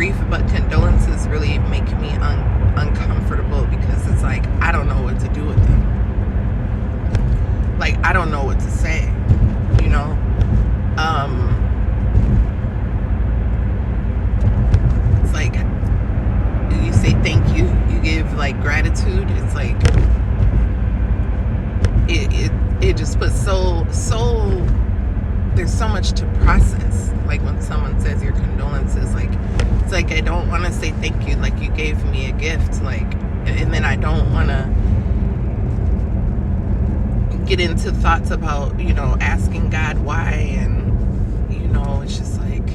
grief, but condolences really make me uncomfortable because it's like I don't know what to do with them. Like I don't know what to say, you know. It's like you say thank you, you give like gratitude. It's like it just puts so there's so much to process. Like when someone says your condolences, like it's like I don't want to say thank you, like you gave me a gift, like, and then I don't want to get into thoughts about, you know, asking God why, and you know, it's just like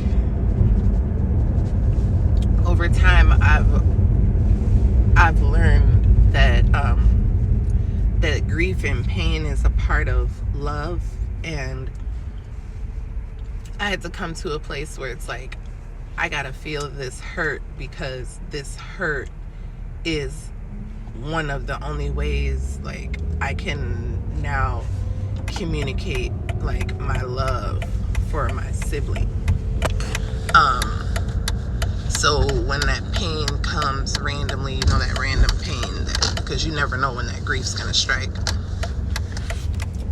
over time I've learned that that grief and pain is a part of love, and I had to come to a place where it's like I gotta feel this hurt because this hurt is one of the only ways like I can now communicate like my love for my sibling. So when that pain comes randomly, you know, that random pain, that because you never know when that grief's gonna strike,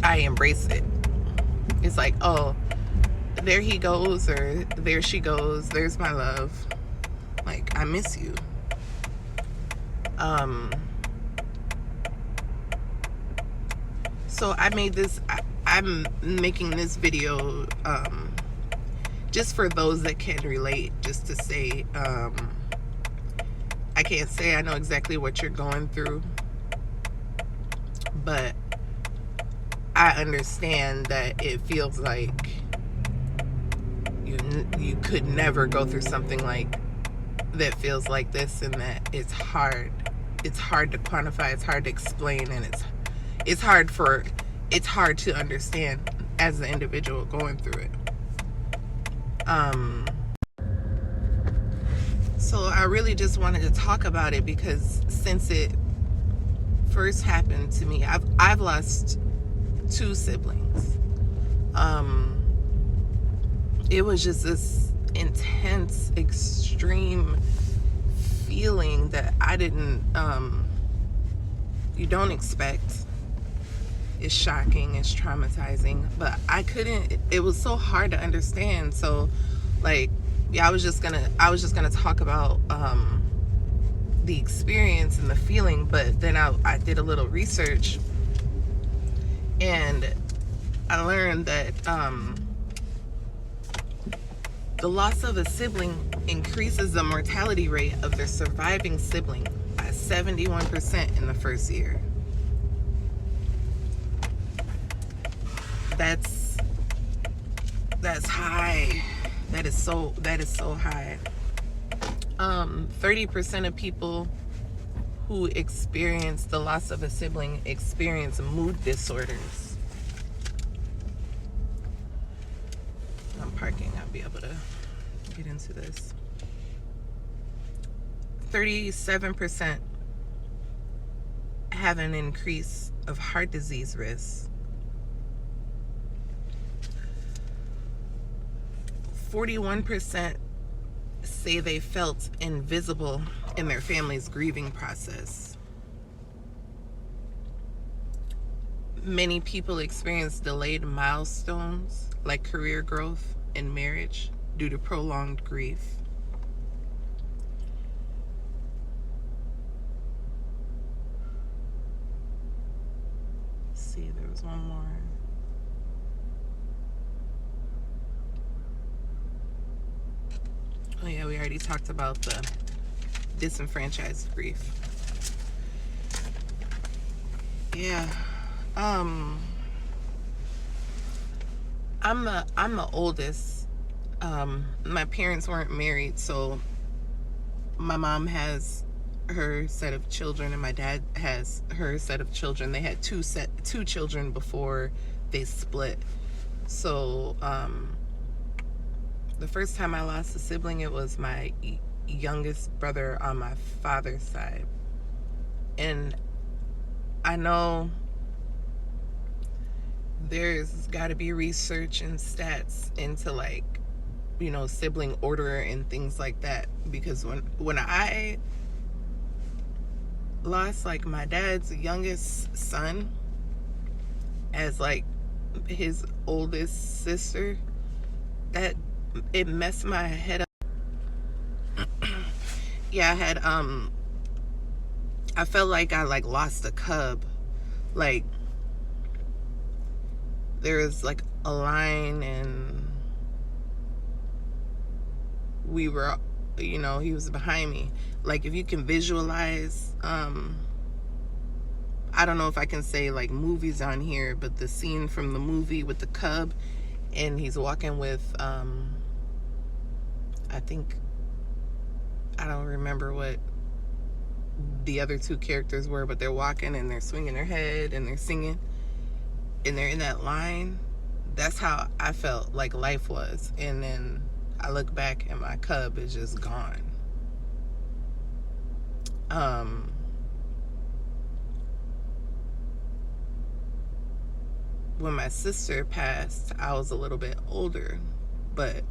I embrace it. It's like, oh, there he goes, or there she goes, there's my love, like I miss you. So I made this, I'm making this video just for those that can relate, just to say, I can't say I know exactly what you're going through, but I understand that it feels like you could never go through something like that feels like this, and that it's hard to quantify, it's hard to explain, and it's hard to understand as the individual going through it. So I really just wanted to talk about it because since it first happened to me, I've lost 2 siblings. It was just this intense, extreme feeling that I didn't, you don't expect. It's shocking, it's traumatizing, but it was so hard to understand. So like, yeah, I was just gonna talk about the experience and the feeling, but then I did a little research, and I learned that the loss of a sibling increases the mortality rate of their surviving sibling by 71% in the first year. That's high. That is so high. 30% of people who experience the loss of a sibling experience mood disorders. I'm parking, I'll be able to get into this. 37% have an increase of heart disease risk. 41% say they felt invisible in their family's grieving process. Many people experience delayed milestones like career growth and marriage due to prolonged grief. Let's see, there was one more. Oh yeah, we already talked about the disenfranchised grief. Yeah. I'm the oldest. My parents weren't married, so my mom has her set of children and my dad has her set of children. They had two children before they split. So the first time I lost a sibling, it was my youngest brother on my father's side. And I know there's got to be research and stats into like sibling order and things like that. Because when I lost like my dad's youngest son as like his oldest sister, that it messed my head up. Yeah, I felt like I like lost a cub. Like there was like a line, and we were, he was behind me. Like if you can visualize, I don't know if I can say like movies on here, but the scene from the movie with the cub, and he's walking with, I don't remember what the other two characters were, but they're walking and they're swinging their head and they're singing and they're in that line. That's how I felt like life was. And then I look back and my cub is just gone. When my sister passed, I was a little bit older, but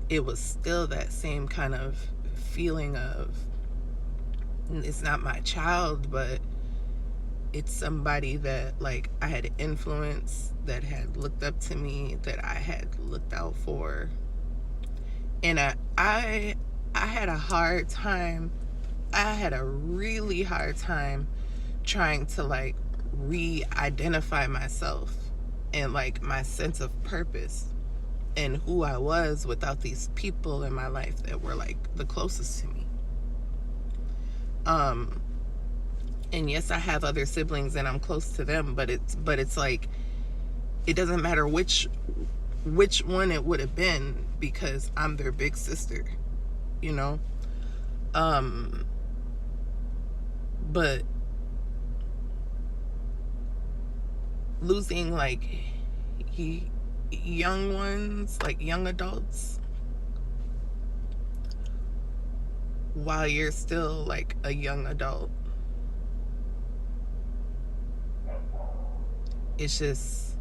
it was still that same kind of feeling of, it's not my child, but it's somebody that like I had influenced, that had looked up to me, that I had looked out for. And I had a hard time. I had a really hard time trying to like re-identify myself and like my sense of purpose and who I was without these people in my life that were like the closest to me. And yes, I have other siblings and I'm close to them, but it's like, it doesn't matter which one it would have been, because I'm their big sister, but losing like young ones, like young adults, while you're still like a young adult, it's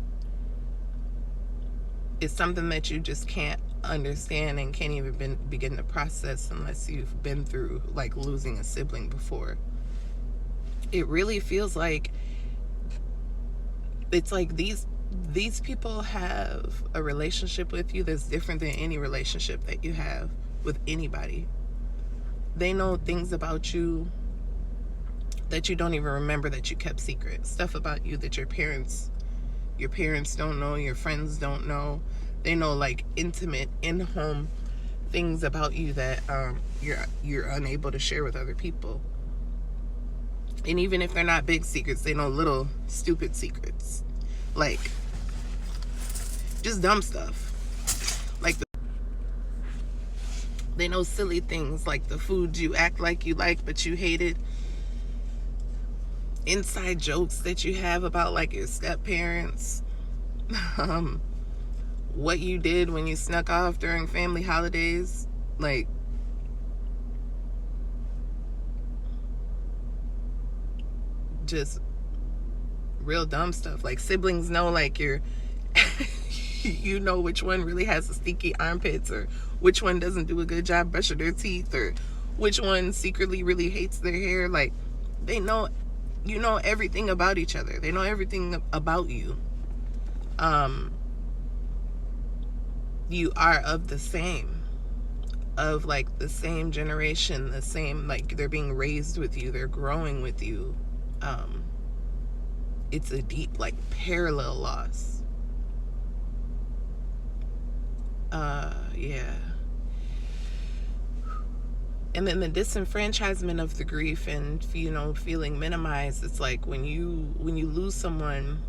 something that you just can't understand and can't even begin to process unless you've been through like losing a sibling before. It really feels like it's like these people have a relationship with you that's different than any relationship that you have with anybody. They know things about you that you don't even remember that you kept secret. Stuff about you that your parents don't know, your friends don't know. They know like intimate, in-home things about you that you're unable to share with other people. And even if they're not big secrets, they know little stupid secrets, like just dumb stuff. Like they know silly things like the food you act like you like but you hated. Inside jokes that you have about like your step parents. What you did when you snuck off during family holidays. Like just real dumb stuff. Like siblings know like you're you know which one really has the stinky armpits, or which one doesn't do a good job brushing their teeth, or which one secretly really hates their hair. Like they know, everything about each other. They know everything about you. You are of the same generation, the same, like they're being raised with you, they're growing with you. It's a deep like parallel loss. Yeah. And then the disenfranchisement of the grief and, feeling minimized. It's like when you lose someone,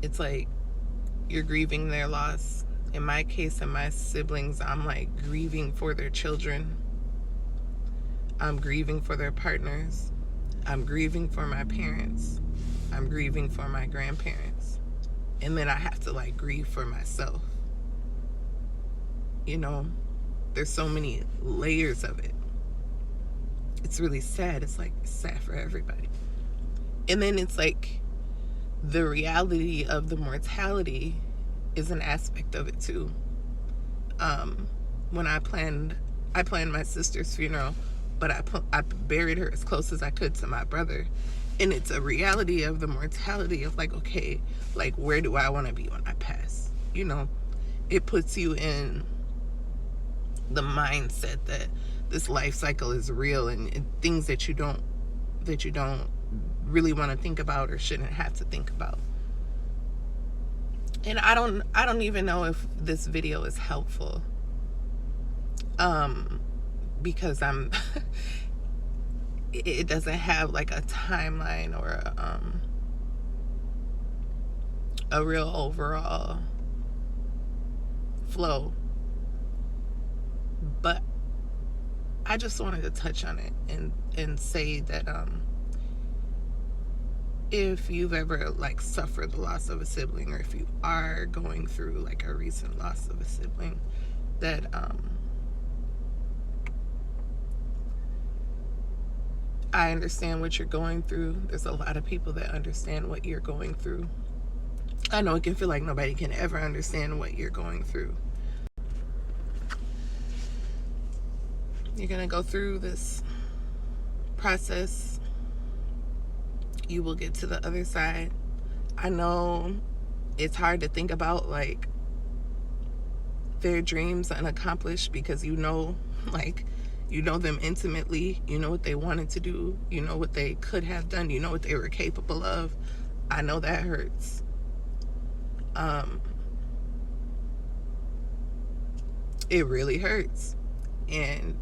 it's like you're grieving their loss. In my case and my siblings, I'm like grieving for their children. I'm grieving for their partners. I'm grieving for my parents. I'm grieving for my grandparents. And then I have to like grieve for myself. There's so many layers of it. It's really sad. It's like sad for everybody. And then it's like the reality of the mortality is an aspect of it too. When I planned my sister's funeral, but I buried her as close as I could to my brother. And it's a reality of the mortality of like, okay, like, where do I want to be when I pass? You know, it puts you in the mindset that this life cycle is real, and things that you don't really want to think about or shouldn't have to think about. And I don't even know if this video is helpful, because it doesn't have like a timeline or a real overall flow. But I just wanted to touch on it and say that if you've ever like suffered the loss of a sibling, or if you are going through like a recent loss of a sibling, that I understand what you're going through. There's a lot of people that understand what you're going through. I know it can feel like nobody can ever understand what you're going through. You're gonna go through this process. You will get to the other side. I know it's hard to think about like their dreams unaccomplished, because you know them intimately. You know what they wanted to do. You know what they could have done. You know what they were capable of. I know that hurts. It really hurts. And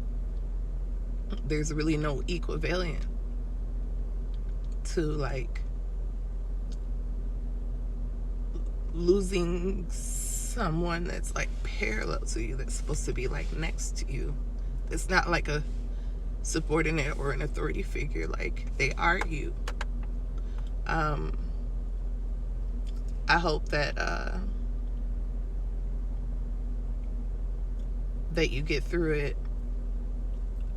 there's really no equivalent to like losing someone that's like parallel to you, that's supposed to be like next to you. It's not like a subordinate or an authority figure. Like, they are you. I hope that that you get through it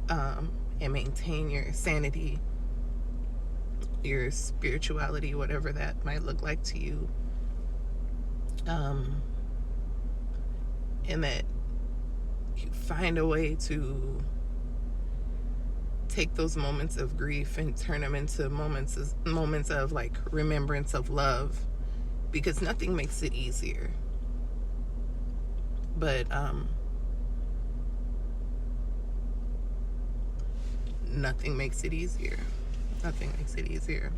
and maintain your sanity, your spirituality, whatever that might look like to you, and that you find a way to take those moments of grief and turn them into moments of like remembrance of love, because nothing makes it easier. But nothing makes it easier. Nothing makes it easier.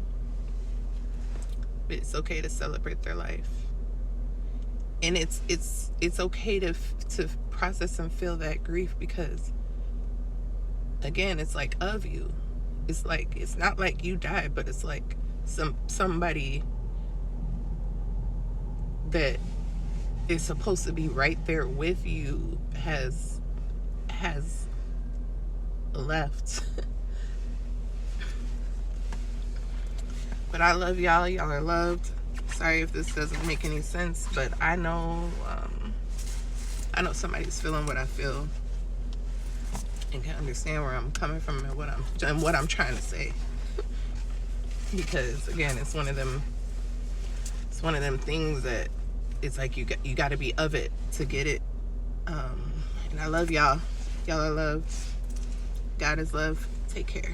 But it's okay to celebrate their life. And it's okay to process and feel that grief, because again, it's like of you. It's like, it's not like you died, but it's like somebody that is supposed to be right there with you has left. But I love y'all. Y'all are loved. Sorry if this doesn't make any sense, but I know somebody's feeling what I feel and can understand where I'm coming from and what I'm trying to say. Because again, it's one of them things that it's like you got to be of it to get it. And I love y'all. Y'all are loved. God is love. Take care.